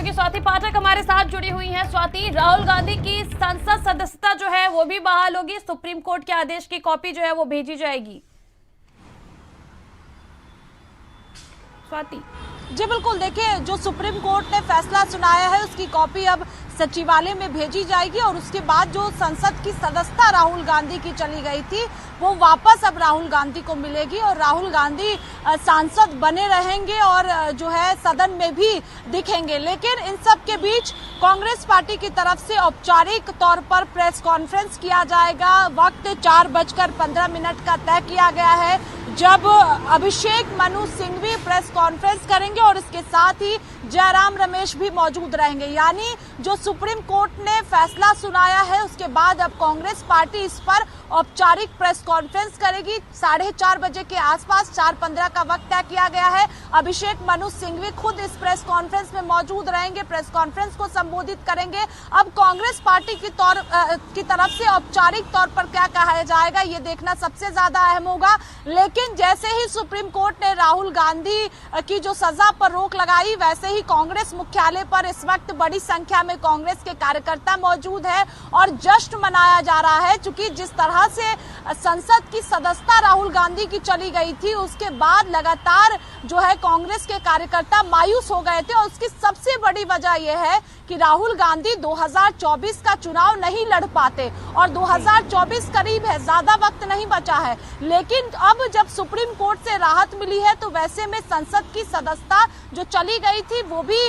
सहयोगी स्वाति पाठक हमारे साथ जुड़ी हुई हैं। स्वाति, राहुल गांधी की संसद सदस्यता जो है वो भी बहाल होगी, सुप्रीम कोर्ट के आदेश की कॉपी जो है वो भेजी जाएगी। स्वाति जी बिल्कुल, देखिए जो सुप्रीम कोर्ट ने फैसला सुनाया है उसकी कॉपी अब सचिवालय में भेजी जाएगी और उसके बाद जो संसद की सदस्यता राहुल गांधी की चली गई थी वो वापस अब राहुल गांधी को मिलेगी और राहुल गांधी सांसद बने रहेंगे और जो है सदन में भी दिखेंगे। लेकिन इन सब के बीच कांग्रेस पार्टी की तरफ से औपचारिक तौर पर प्रेस कॉन्फ्रेंस किया जाएगा। वक्त 4:15 का तय किया गया है जब अभिषेक मनु सिंघवी प्रेस कॉन्फ्रेंस करेंगे और इसके साथ ही जयराम रमेश भी मौजूद रहेंगे। यानी जो सुप्रीम कोर्ट ने फैसला सुनाया है उसके बाद अब कांग्रेस पार्टी इस पर औपचारिक प्रेस कॉन्फ्रेंस करेगी। 4:30 बजे के आसपास 4:15 का वक्त तय किया गया है। अभिषेक मनु सिंघवी खुद इस प्रेस कॉन्फ्रेंस में मौजूद रहेंगे, प्रेस कॉन्फ्रेंस को संबोधित करेंगे। अब कांग्रेस पार्टी की तरफ से औपचारिक तौर पर क्या कहा जाएगा ये देखना सबसे ज्यादा अहम होगा। लेकिन जैसे ही सुप्रीम कोर्ट ने राहुल गांधी की जो सजा पर रोक लगाई वैसे ही कांग्रेस मुख्यालय पर इस वक्त बड़ी संख्या में कांग्रेस के कार्यकर्ता मौजूद है और जश्न मनाया जा रहा है। क्योंकि जिस तरह से संसद की सदस्यता राहुल गांधी की चली गई थी उसके बाद लगातार जो है कांग्रेस के कार्यकर्ता मायूस हो गए थे और उसकी सबसे बड़ी वजह यह है कि राहुल गांधी 2024 का चुनाव नहीं लड़ पाते और 2024 करीब है, ज्यादा वक्त नहीं बचा है। लेकिन अब जब सुप्रीम कोर्ट से राहत मिली है तो वैसे में संसद की सदस्यता जो चली गई थी वो भी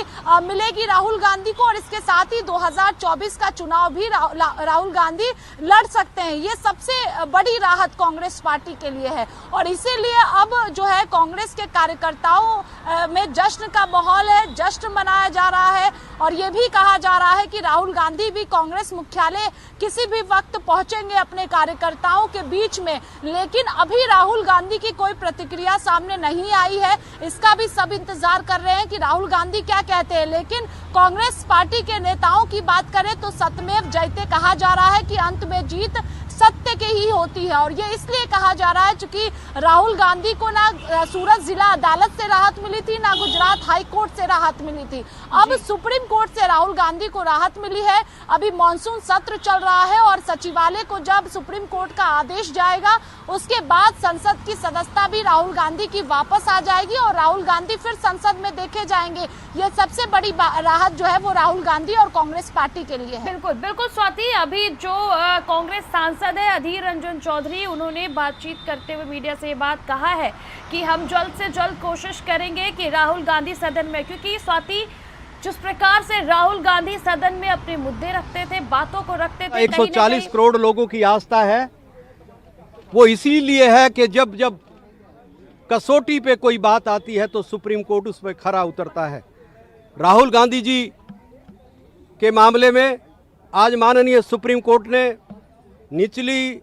मिलेगी राहुल गांधी को और इसके साथ ही 2024 का चुनाव भी राहुल गांधी लड़ सकते हैं। ये सबसे बड़ी राहत कांग्रेस पार्टी के लिए है और इसीलिए अब जो है कांग्रेस के कार्यकर्ताओं में जश्न का माहौल है, जश्न मनाया जा रहा है और ये भी कहा जा रहा है कि राहुल गांधी भी कांग्रेस मुख्यालय किसी भी वक्त पहुंचेंगे अपने कार्यकर्ताओं के बीच में। लेकिन अभी राहुल गांधी की कोई प्रतिक्रिया सामने नहीं आई है, इसका भी सब इंतजार कर रहे हैं कि राहुल गांधी क्या कहते हैं। लेकिन कांग्रेस पार्टी के नेताओं की बात करें तो सत्यमेव जयते कहा जा रहा है कि अंत में जीत सत्य की ही होती है और ये इसलिए कहा जा रहा है क्योंकि राहुल गांधी को ना सूरत जिला अदालत से राहत मिली थी ना गुजरात हाई कोर्ट से राहत मिली थी। अब सुप्रीम कोर्ट से राहुल गांधी को राहत मिली है। अभी मॉनसून सत्र चल रहा है और सचिवालय को जब सुप्रीम कोर्ट का आदेश जाएगा उसके बाद संसद की सदस्यता भी राहुल गांधी की वापस आ जाएगी और राहुल गांधी फिर संसद में देखे जाएंगे। ये सबसे बड़ी राहत जो है वो राहुल गांधी और कांग्रेस पार्टी के लिए है। बिल्कुल बिल्कुल स्वाति, अभी जो कांग्रेस सांसद है अधीर रंजन चौधरी, उन्होंने बातचीत करते हुए मीडिया से ये बात कहा है कि हम जल्द से जल्द कोशिश करेंगे कि राहुल गांधी सदन में, क्योंकि स्वाति जिस प्रकार से राहुल गांधी सदन में अपने मुद्दे रखते थे, बातों को रखते थे, 140 करोड़ लोगों की आस्था है वो इसीलिए है कि जब जब कसौटी पे कोई बात आती है तो सुप्रीम कोर्ट उस पर खरा उतरता है। राहुल गांधी जी के मामले में आज माननीय सुप्रीम कोर्ट ने निचली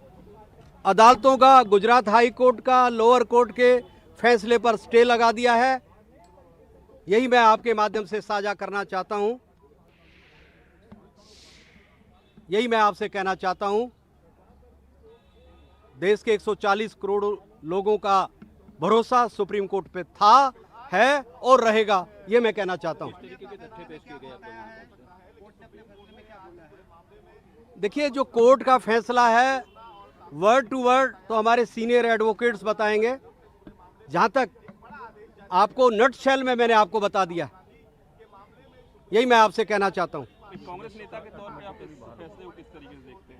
अदालतों का, गुजरात हाई कोर्ट का, लोअर कोर्ट के फैसले पर स्टे लगा दिया है। यही मैं आपके माध्यम से साझा करना चाहता हूं, यही मैं आपसे कहना चाहता हूं। देश के 140 करोड़ लोगों का भरोसा सुप्रीम कोर्ट पे था, है और रहेगा, ये मैं कहना चाहता हूं। देखिए जो कोर्ट का फैसला है वर्ड टू वर्ड तो हमारे सीनियर एडवोकेट्स बताएंगे। जहां तक आपको नटशेल में मैंने आपको बता दिया, यही मैं आपसे कहना चाहता हूं। कांग्रेस नेता के तौर पे आप इस फैसले को किस तरीके से देखते हैं?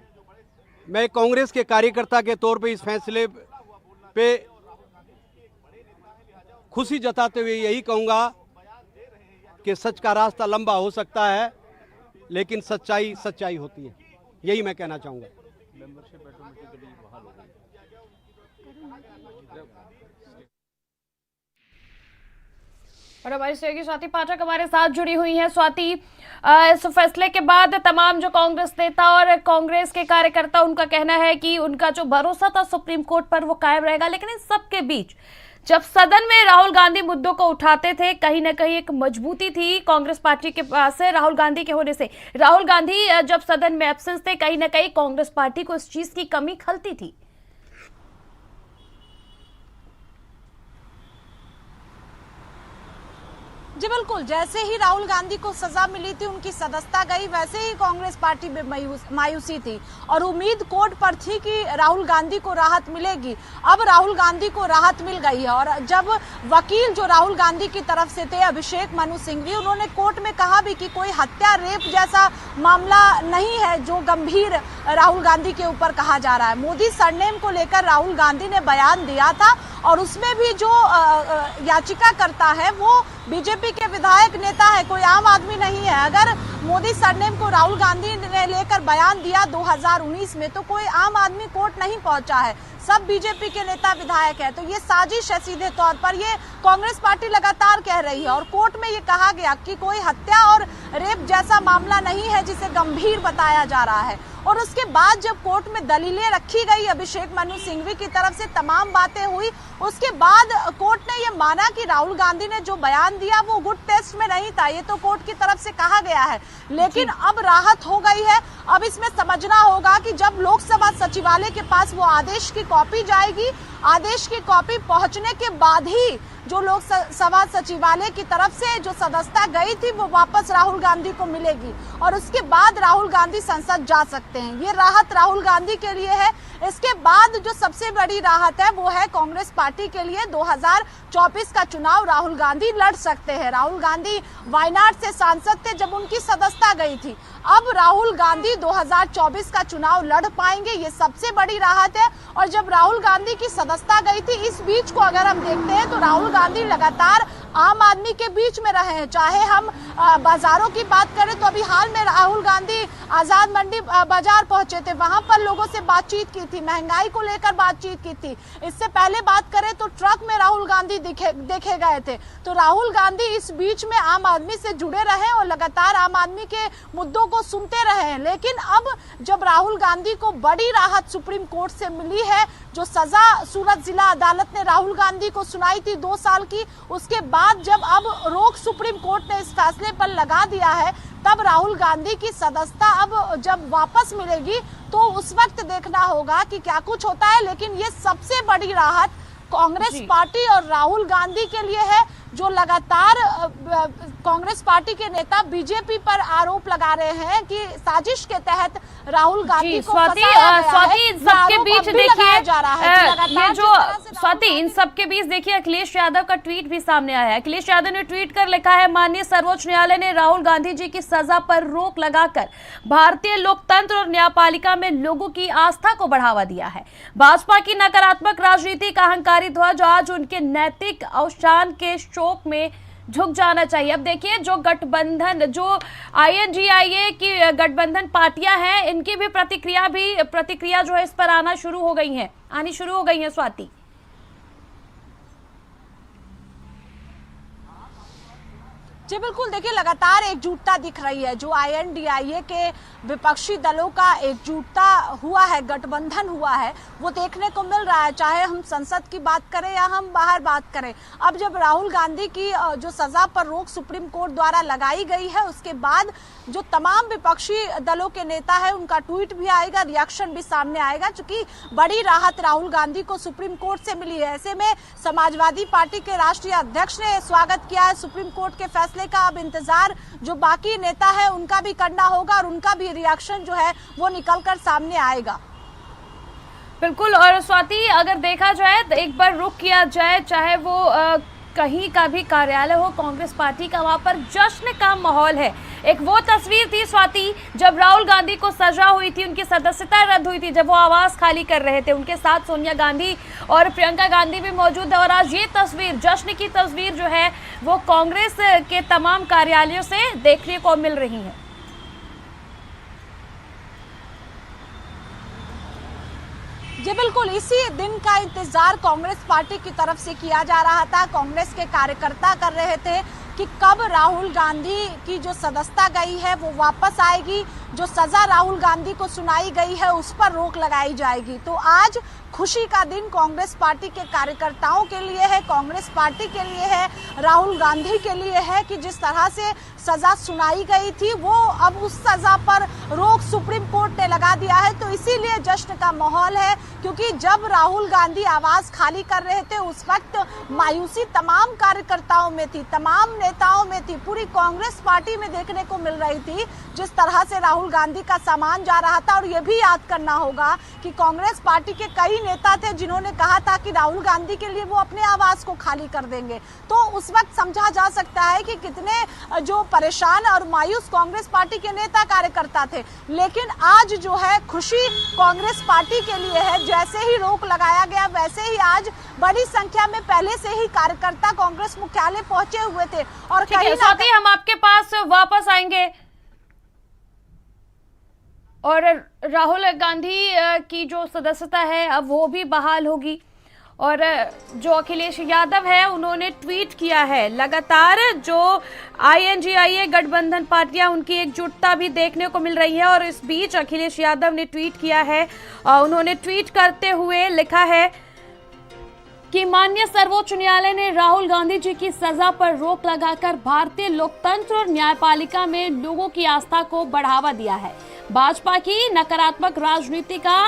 मैं कांग्रेस के कार्यकर्ता के तौर पे इस फैसले पे खुशी जताते हुए यही कहूंगा कि सच का रास्ता लंबा हो सकता है लेकिन सच्चाई सच्चाई होती है, यही मैं कहना चाहूंगा। मेंबरशिप ऑटोमेटिकली बहाल हो गई। और हमारी सहयोगी स्वाति पाठक हमारे साथ जुड़ी हुई हैं। स्वाति, इस फैसले के बाद तमाम जो कांग्रेस नेता और कांग्रेस के कार्यकर्ता, उनका कहना है कि उनका जो भरोसा था सुप्रीम कोर्ट पर वो कायम रहेगा। लेकिन इन सब के बीच जब सदन में राहुल गांधी मुद्दों को उठाते थे, कहीं ना कहीं एक मजबूती थी कांग्रेस पार्टी के पास से राहुल गांधी के होने से। राहुल गांधी जब सदन में एब्सेंस थे, कहीं ना कहीं कांग्रेस पार्टी को इस चीज की कमी खलती थी। जी बिल्कुल, जैसे ही राहुल गांधी को सजा मिली थी, उनकी सदस्यता गई, वैसे ही कांग्रेस पार्टी में मायूसी थी और उम्मीद कोर्ट पर थी कि राहुल गांधी को राहत मिलेगी। अब राहुल गांधी को राहत मिल गई है और जब वकील जो राहुल गांधी की तरफ से थे, अभिषेक मनु सिंघवी, उन्होंने कोर्ट में कहा भी कि कोई हत्या रेप जैसा मामला नहीं है जो गंभीर राहुल गांधी के ऊपर कहा जा रहा है। मोदी सरनेम को लेकर राहुल गांधी ने बयान दिया था और उसमें भी जो याचिका करता है वो बीजेपी के विधायक नेता है, कोई आम आदमी नहीं है। अगर मोदी सरनेम को राहुल गांधी ने लेकर बयान दिया 2019 में, तो कोई आम आदमी कोर्ट नहीं पहुंचा है, सब बीजेपी के नेता विधायक है। तो ये साजिश है सीधे तौर पर, ये कांग्रेस पार्टी लगातार कह रही है और कोर्ट में ये कहा गया कि कोई हत्या और रेप जैसा मामला नहीं है जिसे गंभीर बताया जा रहा है। और उसके बाद जब कोर्ट में दलीलें रखी गई, अभिषेक मनु सिंघवी की तरफ से तमाम बातें हुई, उसके बाद कोर्ट ने ये माना कि राहुल गांधी ने जो बयान दिया वो गुड टेस्ट में नहीं था, ये तो कोर्ट की तरफ से कहा गया है। लेकिन अब राहत हो गई है। अब इसमें समझना होगा कि जब लोकसभा सचिवालय के पास वो आदेश की कॉपी जाएगी, आदेश की कॉपी पहुंचने के बाद ही जो लोकसभा सचिवालय की तरफ से जो सदस्यता गई थी वो वापस राहुल गांधी को मिलेगी और उसके बाद राहुल गांधी संसद जा सकते हैं। ये राहत राहुल गांधी के लिए है। इसके बाद जो सबसे बड़ी राहत है वो है कांग्रेस पार्टी के लिए। 2024 का चुनाव राहुल गांधी लड़ सकते हैं। राहुल गांधी वायनाड से सांसद थे जब उनकी सदस्यता गई थी, अब राहुल गांधी 2024 का चुनाव लड़ पाएंगे, ये सबसे बड़ी राहत है। और जब राहुल गांधी की सदस्यता गई थी, इस बीच को अगर हम देखते हैं तो राहुल गांधी लगातार आम आदमी के बीच में रहे हैं। चाहे हम बाजारों की बात करें तो अभी हाल में राहुल गांधी आजाद मंडी बाजार पहुंचे थे, वहां पर लोगों से बातचीत की थी, महंगाई को लेकर बातचीत की थी। इससे पहले बात करें तो ट्रक में राहुल गांधी देखे गए थे। तो राहुल गांधी इस बीच में आम आदमी से जुड़े रहे और लगातार आम आदमी के मुद्दों को सुनते रहे हैं। लेकिन अब जब राहुल गांधी को बड़ी राहत सुप्रीम कोर्ट से मिली है, जो सजा सूरत जिला अदालत ने राहुल गांधी को सुनाई थी 2 साल की, उसके बाद जब अब रोक सुप्रीम कोर्ट ने इस फैसले पर लगा दिया है, तब राहुल गांधी की सदस्यता अब जब वापस मिलेगी तो उस वक्त देखना होगा कि क्या कुछ होता है। लेकिन ये सबसे बड़ी राहत कांग्रेस पार्टी और राहुल गांधी के लिए है, जो लगातार कांग्रेस पार्टी के नेता बीजेपी पर आरोप लगा रहे हैं कि साजिश के तहत राहुल गांधी को स्वाति इन सबके बीच देखिए ये जो स्वाति इन सबके बीच देखिए अखिलेश यादव का ट्वीट भी सामने आया है। अखिलेश यादव ने ट्वीट कर लिखा है, माननीय सर्वोच्च न्यायालय ने राहुल गांधी जी की सजा पर रोक लगाकर भारतीय लोकतंत्र और न्यायपालिका में लोगों की आस्था को बढ़ावा दिया है। भाजपा की नकारात्मक राजनीति का अहंकारी ध्वज आज उनके नैतिक अवसान के शोक में झुक जाना चाहिए। अब देखिए जो गठबंधन, जो INDIA की गठबंधन पार्टियां हैं, इनकी भी प्रतिक्रिया जो है इस पर आनी शुरू हो गई हैं स्वाति। जी बिल्कुल, देखिए लगातार एकजुटता दिख रही है। जो INDIA के विपक्षी दलों का एकजुटता हुआ है, गठबंधन हुआ है, वो देखने को मिल रहा है, चाहे हम संसद की बात करें या हम बाहर बात करें। अब जब राहुल गांधी की जो सजा पर रोक सुप्रीम कोर्ट द्वारा लगाई गई है, उसके बाद जो तमाम विपक्षी दलों के नेता है उनका ट्वीट भी आएगा, रिएक्शन भी सामने आएगा, क्योंकि बड़ी राहत राहुल गांधी को सुप्रीम कोर्ट से मिली है। ऐसे में समाजवादी पार्टी के राष्ट्रीय अध्यक्ष ने स्वागत किया है सुप्रीम कोर्ट के फैसले का। अब इंतजार जो बाकी नेता है उनका भी करना होगा और उनका भी रिएक्शन जो है वो निकलकर सामने आएगा। बिल्कुल। और स्वाति अगर देखा जाए तो एक बार रुक किया जाए, चाहे वो कहीं का भी कार्यालय हो कांग्रेस पार्टी का, वहां पर जश्न का माहौल है। एक वो तस्वीर थी स्वाति जब राहुल गांधी को सजा हुई थी, उनकी सदस्यता रद्द हुई थी, जब वो आवास खाली कर रहे थे, उनके साथ सोनिया गांधी और प्रियंका गांधी भी मौजूद है। और आज ये तस्वीर, जश्न की तस्वीर जो है वो कांग्रेस के तमाम कार्यालयों से देखने को मिल रही है। जी बिल्कुल, इसी दिन का इंतजार कांग्रेस पार्टी की तरफ से किया जा रहा था। कांग्रेस के कार्यकर्ता कर रहे थे कि कब राहुल गांधी की जो सदस्यता गई है वो वापस आएगी, जो सजा राहुल गांधी को सुनाई गई है उस पर रोक लगाई जाएगी। तो आज खुशी का दिन कांग्रेस पार्टी के कार्यकर्ताओं के लिए है, कांग्रेस पार्टी के लिए है, राहुल गांधी के लिए है कि जिस तरह से सजा सुनाई गई थी वो अब उस सजा पर रोक सुप्रीम कोर्ट ने लगा दिया है। तो इसीलिए जश्न का माहौल है, क्योंकि जब राहुल गांधी आवाज खाली कर रहे थे उस वक्त मायूसी तमाम कार्यकर्ताओं में थी, तमाम नेताओं में थी, पूरी कांग्रेस पार्टी में देखने को मिल रही थी जिस तरह से राहुल गांधी का सामान जा रहा था। और ये भी याद करना होगा कि कांग्रेस पार्टी के कई नेता थे जिन्होंने कहा था कि राहुल गांधी के लिए वो अपने आवास को खाली कर देंगे। तो उस वक्त समझा जा सकता है कि कितने जो परेशान और मायूस कांग्रेस पार्टी के नेता कार्यकर्ता थे। लेकिन आज जो है खुशी कांग्रेस पार्टी के लिए है, जैसे ही रोक लगाया गया वैसे ही आज बड़ी संख्या में पहले से ही कार्यकर्ता कांग्रेस मुख्यालय पहुंचे हुए थे। और कहीं स्वाति हम आपके पास वापस आएंगे और राहुल गांधी की जो सदस्यता है अब वो भी बहाल होगी। और जो अखिलेश यादव है उन्होंने ट्वीट किया है, लगातार जो INGIA गठबंधन पार्टियां उनकी एकजुटता भी देखने को मिल रही है। और इस बीच अखिलेश यादव ने ट्वीट किया है, उन्होंने ट्वीट करते हुए लिखा है कि माननीय सर्वोच्च न्यायालय ने राहुल गांधी जी की सजा पर रोक लगाकर भारतीय लोकतंत्र और न्यायपालिका में लोगों की आस्था को बढ़ावा दिया है। भाजपा की नकारात्मक राजनीति का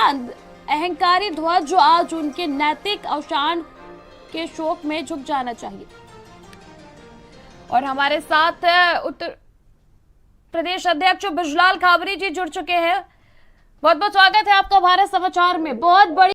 अहंकारी ध्वज जो आज उनके नैतिक अवसान के शोक में झुक जाना चाहिए। और हमारे साथ उत्तर प्रदेश अध्यक्ष बिजलाल काबरी जी जुड़ चुके हैं। बहुत बहुत स्वागत है आपका भारत समाचार में। बहुत बड़ी